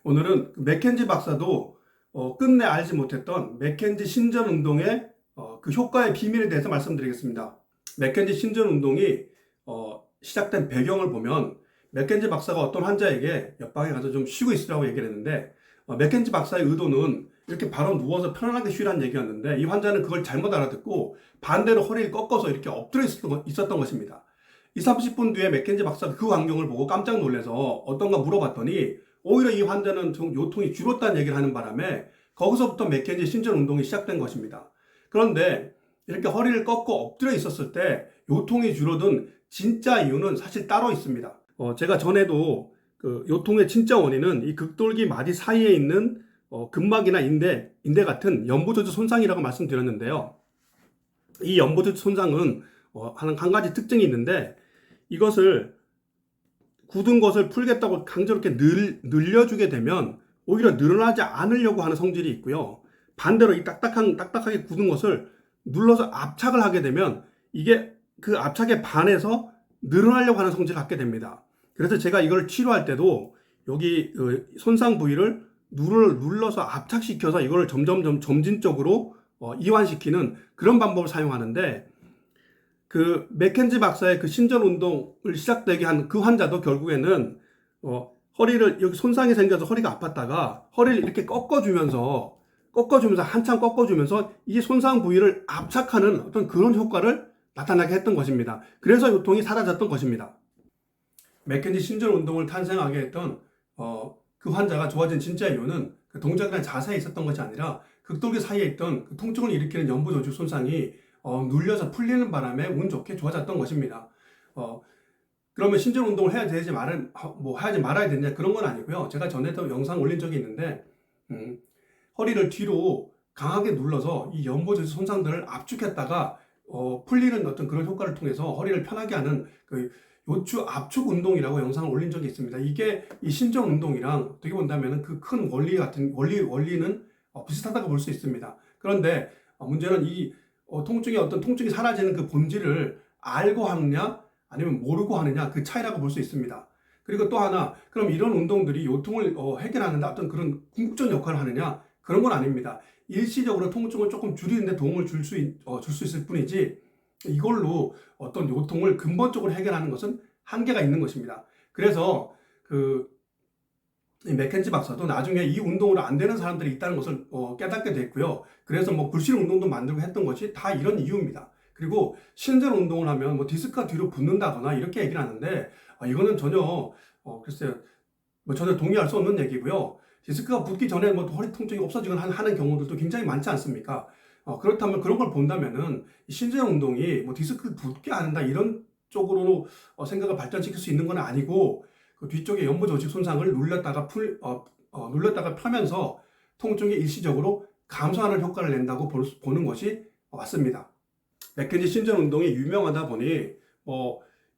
오늘은 맥켄지 박사도 끝내 알지 못했던 맥켄지 신전 운동의 그 효과의 비밀에 대해서 말씀드리겠습니다. 맥켄지 신전 운동이 시작된 배경을 보면 맥켄지 박사가 어떤 환자에게 옆방에 가서 좀 쉬고 있으라고 얘기를 했는데 맥켄지 박사의 의도는 이렇게 바로 누워서 편안하게 쉬라는 얘기였는데 이 환자는 그걸 잘못 알아듣고 반대로 허리를 꺾어서 이렇게 엎드려 있었던 것입니다. 2, 30분 뒤에 맥켄지 박사가 그 광경을 보고 깜짝 놀라서 어떤가 물어봤더니 오히려 이 환자는 좀 요통이 줄었다는 얘기를 하는 바람에 거기서부터 맥켄지 신전 운동이 시작된 것입니다. 그런데 이렇게 허리를 꺾고 엎드려 있었을 때 요통이 줄어든 진짜 이유는 사실 따로 있습니다. 제가 전에도 그 요통의 진짜 원인은 이 극돌기 마디 사이에 있는 근막이나 인대 같은 연부조직 손상이라고 말씀드렸는데요. 이 연부조직 손상은 한 가지 특징이 있는데 이것을 굳은 것을 풀겠다고 강제로 이렇게 늘려주게 되면 오히려 늘어나지 않으려고 하는 성질이 있고요. 반대로 이 딱딱하게 굳은 것을 눌러서 압착을 하게 되면 이게 그 압착에 반해서 늘어나려고 하는 성질을 갖게 됩니다. 그래서 제가 이걸 치료할 때도 여기 손상 부위를 눌러서 압착시켜서 이걸 점진적으로 이완시키는 그런 방법을 사용하는데 그 맥켄지 박사의 그 신전 운동을 시작되게 한 그 환자도 결국에는 허리를 여기 손상이 생겨서 허리가 아팠다가 허리를 이렇게 꺾어주면서 한참 꺾어주면서 이 손상 부위를 압착하는 어떤 그런 효과를 나타나게 했던 것입니다. 그래서 요통이 사라졌던 것입니다. 맥켄지 신전 운동을 탄생하게 했던 그 환자가 좋아진 진짜 이유는 그 동작이나 자세에 있었던 것이 아니라 극돌기 사이에 있던 그 통증을 일으키는 연부조직 손상이 눌려서 풀리는 바람에 운 좋게 좋아졌던 것입니다. 그러면 신전 운동을 해야 되지 하지 말아야 되냐 그런 건 아니고요. 제가 전에도 영상 올린 적이 있는데 허리를 뒤로 강하게 눌러서 이 연부조직 손상들을 압축했다가 풀리는 어떤 그런 효과를 통해서 허리를 편하게 하는 그 요추 압축 운동이라고 영상을 올린 적이 있습니다. 이게 이 신전 운동이랑 어떻게 본다면 그 큰 원리는 비슷하다고 볼 수 있습니다. 그런데 문제는 이 통증이 사라지는 그 본질을 알고 하느냐 아니면 모르고 하느냐 그 차이라고 볼 수 있습니다. 그리고 또 하나, 그럼 이런 운동들이 요통을 해결하는데 어떤 그런 궁극적 역할을 하느냐 그런 건 아닙니다. 일시적으로 통증을 조금 줄이는데 도움을 줄 수 있을 뿐이지 이걸로 어떤 요통을 근본적으로 해결하는 것은 한계가 있는 것입니다. 그래서 이 맥켄지 박사도 나중에 이 운동으로 안 되는 사람들이 있다는 것을 깨닫게 됐고요. 그래서 불실 운동도 만들고 했던 것이 다 이런 이유입니다. 그리고 신전 운동을 하면 디스크가 뒤로 붙는다거나 이렇게 얘기를 하는데 이거는 전혀 글쎄요, 전혀 동의할 수 없는 얘기고요. 디스크가 붙기 전에 허리 통증이 없어지거나 하는 경우들도 굉장히 많지 않습니까? 그렇다면 그런 걸 본다면은 신전 운동이 디스크를 붙게 한다 이런 쪽으로 생각을 발전시킬 수 있는 건 아니고 그 뒤쪽에 연부 조직 손상을 눌렸다가 펴면서 통증이 일시적으로 감소하는 효과를 낸다고 보는 것이 맞습니다. 맥켄지 신전 운동이 유명하다 보니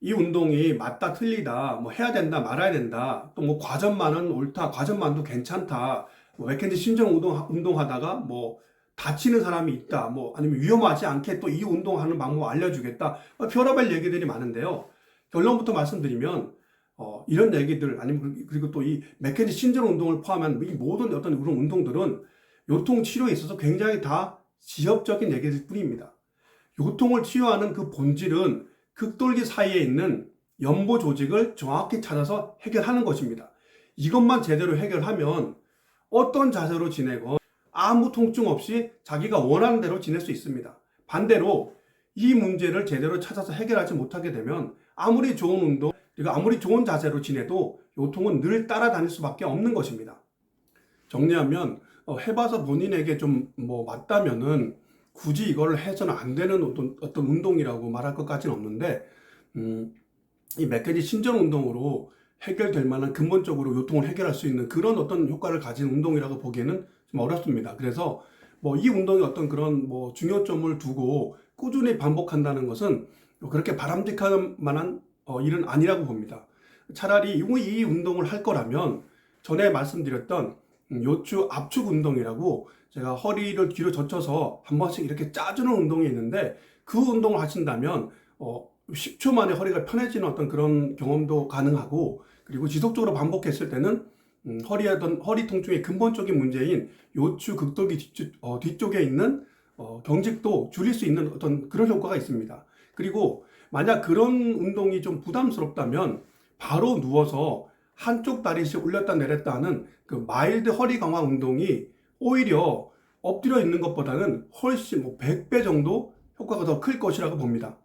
이 운동이 맞다 틀리다 해야 된다 말아야 된다 또 과전만은 옳다 과전만도 괜찮다 맥켄지 신전 운동하다가 다치는 사람이 있다 아니면 위험하지 않게 또 이 운동하는 방법 알려주겠다 별의별 얘기들이 많은데요. 결론부터 말씀드리면 이런 얘기들 아니면 그리고 또 이 맥켄지 신전 운동을 포함한 이 모든 어떤 그런 운동들은 요통 치료에 있어서 굉장히 다 지엽적인 얘기일 뿐입니다. 요통을 치료하는 그 본질은 극돌기 사이에 있는 연부 조직을 정확히 찾아서 해결하는 것입니다. 이것만 제대로 해결하면 어떤 자세로 지내건 아무 통증 없이 자기가 원하는 대로 지낼 수 있습니다. 반대로 이 문제를 제대로 찾아서 해결하지 못하게 되면 아무리 좋은 운동 그리고 아무리 좋은 자세로 지내도 요통은 늘 따라다닐 수밖에 없는 것입니다. 정리하면 해봐서 본인에게 좀 맞다면은 굳이 이걸 해서는 안 되는 어떤 운동이라고 말할 것까지는 없는데 이 맥켄지 신전 운동으로 해결될 만한 근본적으로 요통을 해결할 수 있는 그런 어떤 효과를 가진 운동이라고 보기에는 좀 어렵습니다. 그래서 이 운동의 어떤 그런 중요점을 두고 꾸준히 반복한다는 것은 그렇게 바람직할 만한 일은 아니라고 봅니다. 차라리 이 운동을 할 거라면 전에 말씀드렸던 요추 압축 운동이라고 제가 허리를 뒤로 젖혀서 한 번씩 이렇게 짜주는 운동이 있는데 그 운동을 하신다면 10초 만에 허리가 편해지는 어떤 그런 경험도 가능하고 그리고 지속적으로 반복했을 때는 허리 통증의 근본적인 문제인 요추 극돌기 뒤쪽에 있는 경직도 줄일 수 있는 어떤 그런 효과가 있습니다. 그리고 만약 그런 운동이 좀 부담스럽다면 바로 누워서 한쪽 다리씩 올렸다 내렸다 하는 그 마일드 허리 강화 운동이 오히려 엎드려 있는 것보다는 훨씬 100배 정도 효과가 더 클 것이라고 봅니다.